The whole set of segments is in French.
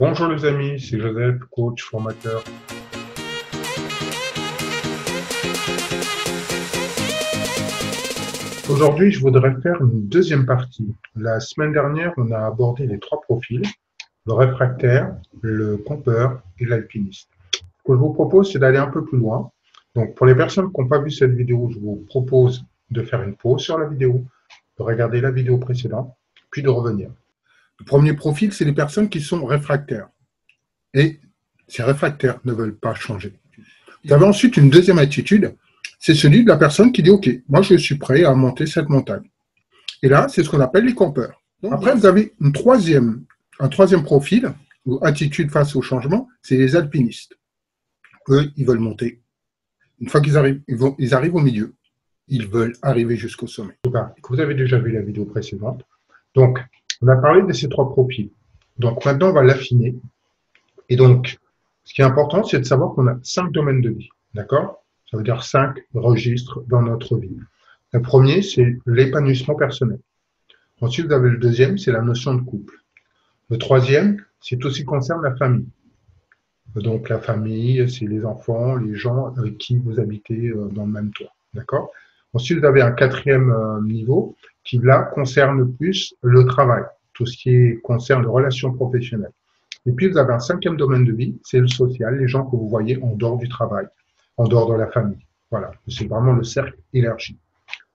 Bonjour les amis, c'est Joseph, coach, formateur. Aujourd'hui, je voudrais faire une deuxième partie. La semaine dernière, on a abordé les trois profils, le réfractaire, le campeur et l'alpiniste. Ce que je vous propose, c'est d'aller un peu plus loin. Donc, pour les personnes qui n'ont pas vu cette vidéo, je vous propose de faire une pause sur la vidéo, de regarder la vidéo précédente, puis de revenir. Le premier profil, c'est les personnes qui sont réfractaires. Et ces réfractaires ne veulent pas changer. Vous avez ensuite une deuxième attitude, c'est celui de la personne qui dit « Ok, moi je suis prêt à monter cette montagne ». Et là, c'est ce qu'on appelle les campeurs. Après, vous avez un troisième profil, ou attitude face au changement, c'est les alpinistes. Eux, ils veulent monter. Une fois qu'ils arrivent, ils arrivent au milieu. Ils veulent arriver jusqu'au sommet. Vous avez déjà vu la vidéo précédente. Donc, on a parlé de ces trois profils. Donc, maintenant, on va l'affiner. Et donc, ce qui est important, c'est de savoir qu'on a 5 domaines de vie. D'accord? Ça veut dire 5 registres dans notre vie. Le premier, c'est l'épanouissement personnel. Ensuite, vous avez le deuxième, c'est la notion de couple. Le troisième, c'est tout ce qui concerne la famille. Donc, la famille, c'est les enfants, les gens avec qui vous habitez dans le même toit. D'accord? Ensuite, vous avez un quatrième niveau qui, là, concerne plus le travail, tout ce qui concerne les relations professionnelles. Et puis, vous avez un cinquième domaine de vie, c'est le social, les gens que vous voyez en dehors du travail, en dehors de la famille. Voilà, c'est vraiment le cercle élargi.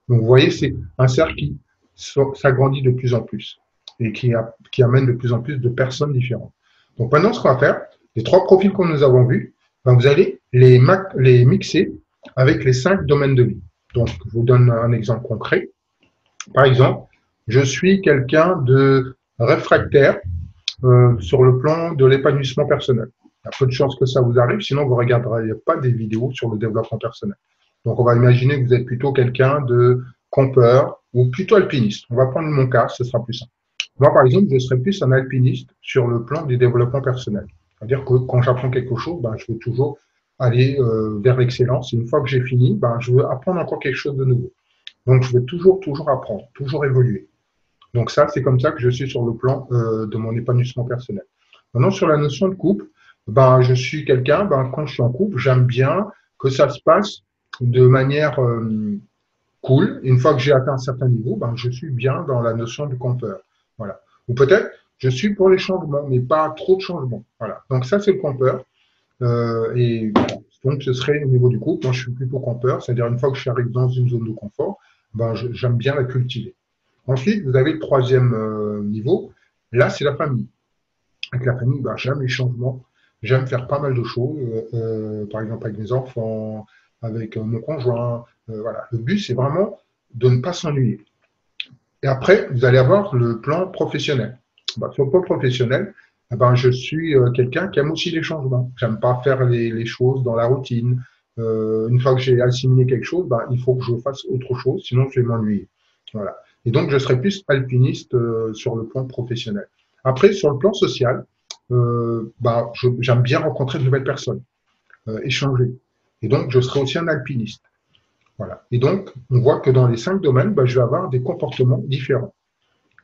Donc, vous voyez, c'est un cercle qui s'agrandit de plus en plus et qui amène de plus en plus de personnes différentes. Donc, maintenant, ce qu'on va faire, les trois profils que nous avons vus, ben, vous allez les mixer avec les 5 domaines de vie. Donc, je vous donne un exemple concret. Par exemple, je suis quelqu'un de réfractaire sur le plan de l'épanouissement personnel. Il y a peu de chances que ça vous arrive, sinon vous ne regarderez pas des vidéos sur le développement personnel. Donc on va imaginer que vous êtes plutôt quelqu'un de campeur ou plutôt alpiniste. On va prendre mon cas, ce sera plus simple. Moi, par exemple, je serais plus un alpiniste sur le plan du développement personnel. C'est-à-dire que quand j'apprends quelque chose, ben, je veux toujours aller vers l'excellence. Et une fois que j'ai fini, ben, je veux apprendre encore quelque chose de nouveau. Donc je veux toujours apprendre, toujours évoluer. Donc ça, c'est comme ça que je suis sur le plan de mon épanouissement personnel. Maintenant, sur la notion de couple, ben, je suis quelqu'un, ben, quand je suis en couple, j'aime bien que ça se passe de manière cool. Une fois que j'ai atteint un certain niveau, ben, je suis bien dans la notion de campeur. Voilà. Ou peut-être, je suis pour les changements, mais pas trop de changements. Voilà. Donc ça, c'est le campeur. Et donc, ce serait au niveau du couple. Moi, je suis plutôt campeur, c'est-à-dire une fois que je suis arrivé dans une zone de confort, ben, j'aime bien la cultiver. Ensuite, vous avez le troisième niveau. Là, c'est la famille. Avec la famille, ben, j'aime les changements. J'aime faire pas mal de choses. Par exemple, avec mes enfants, avec mon conjoint. Voilà. Le but, c'est vraiment de ne pas s'ennuyer. Et après, vous allez avoir le plan professionnel. Ben, sur le plan professionnel, ben, je suis quelqu'un qui aime aussi les changements. J'aime pas faire les choses dans la routine. Une fois que j'ai assimilé quelque chose, ben, il faut que je fasse autre chose, sinon je vais m'ennuyer. Voilà. Et donc, je serai plus alpiniste sur le plan professionnel. Après, sur le plan social, ben, j'aime bien rencontrer de nouvelles personnes, échanger. Et donc, je serai aussi un alpiniste. Voilà. Et donc, on voit que dans les 5 domaines, ben, je vais avoir des comportements différents.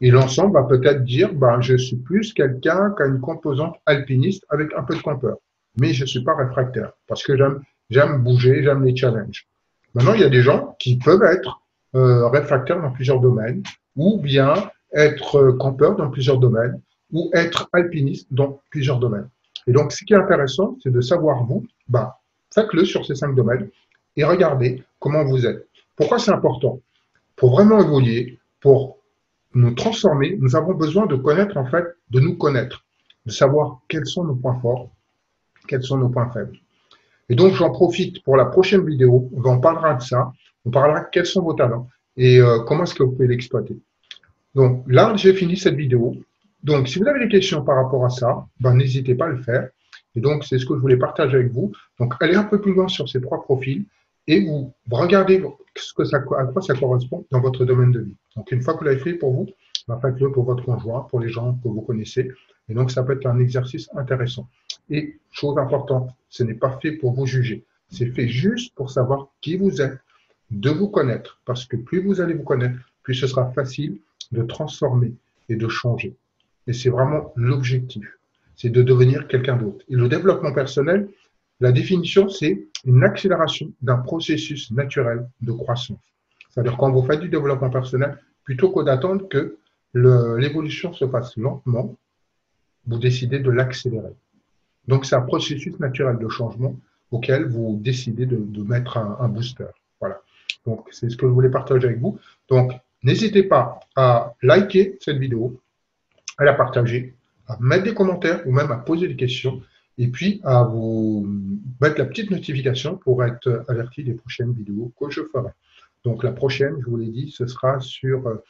Et l'ensemble va peut-être dire, ben, je suis plus quelqu'un qui a une composante alpiniste avec un peu de campeur. Mais je ne suis pas réfractaire parce que j'aime bouger, j'aime les challenges. Maintenant, il y a des gens qui peuvent être réfractaires dans plusieurs domaines ou bien être campeur dans plusieurs domaines ou être alpiniste dans plusieurs domaines. Et donc, ce qui est intéressant, c'est de savoir vous, ben, faites-le sur ces 5 domaines et regardez comment vous êtes. Pourquoi c'est important? Pour vraiment évoluer, pour nous transformer, nous avons besoin de connaître, en fait, de nous connaître, de savoir quels sont nos points forts, quels sont nos points faibles. Et donc, j'en profite pour la prochaine vidéo, on parlera de ça, on parlera de quels sont vos talents et comment est-ce que vous pouvez l'exploiter. Donc là, j'ai fini cette vidéo. Donc, si vous avez des questions par rapport à ça, ben, n'hésitez pas à le faire. Et donc, c'est ce que je voulais partager avec vous. Donc, allez un peu plus loin sur ces 3 profils et vous regardez à quoi ça correspond dans votre domaine de vie. Donc, une fois que vous l'avez fait pour vous, ben, faites-le pour votre conjoint, pour les gens que vous connaissez. Et donc, ça peut être un exercice intéressant. Et chose importante, ce n'est pas fait pour vous juger. C'est fait juste pour savoir qui vous êtes, de vous connaître. Parce que plus vous allez vous connaître, plus ce sera facile de transformer et de changer. Et c'est vraiment l'objectif. c'est de devenir quelqu'un d'autre. Et le développement personnel, la définition, c'est une accélération d'un processus naturel de croissance. C'est-à-dire quand vous faites du développement personnel, plutôt que d'attendre que l'évolution se fasse lentement, vous décidez de l'accélérer. Donc c'est un processus naturel de changement auquel vous décidez de mettre un booster. Voilà. Donc c'est ce que je voulais partager avec vous. Donc n'hésitez pas à liker cette vidéo, à la partager, à mettre des commentaires ou même à poser des questions et puis à vous mettre la petite notification pour être averti des prochaines vidéos que je ferai. Donc la prochaine, je vous l'ai dit, ce sera sur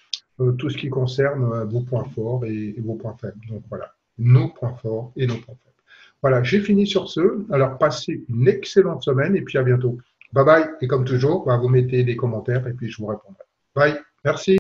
tout ce qui concerne vos points forts et vos points faibles. Donc voilà, nos points forts et nos points faibles. Voilà, j'ai fini sur ce. Alors passez une excellente semaine et puis à bientôt. Bye bye. Et comme toujours, vous mettez des commentaires et puis je vous répondrai. Bye. Merci.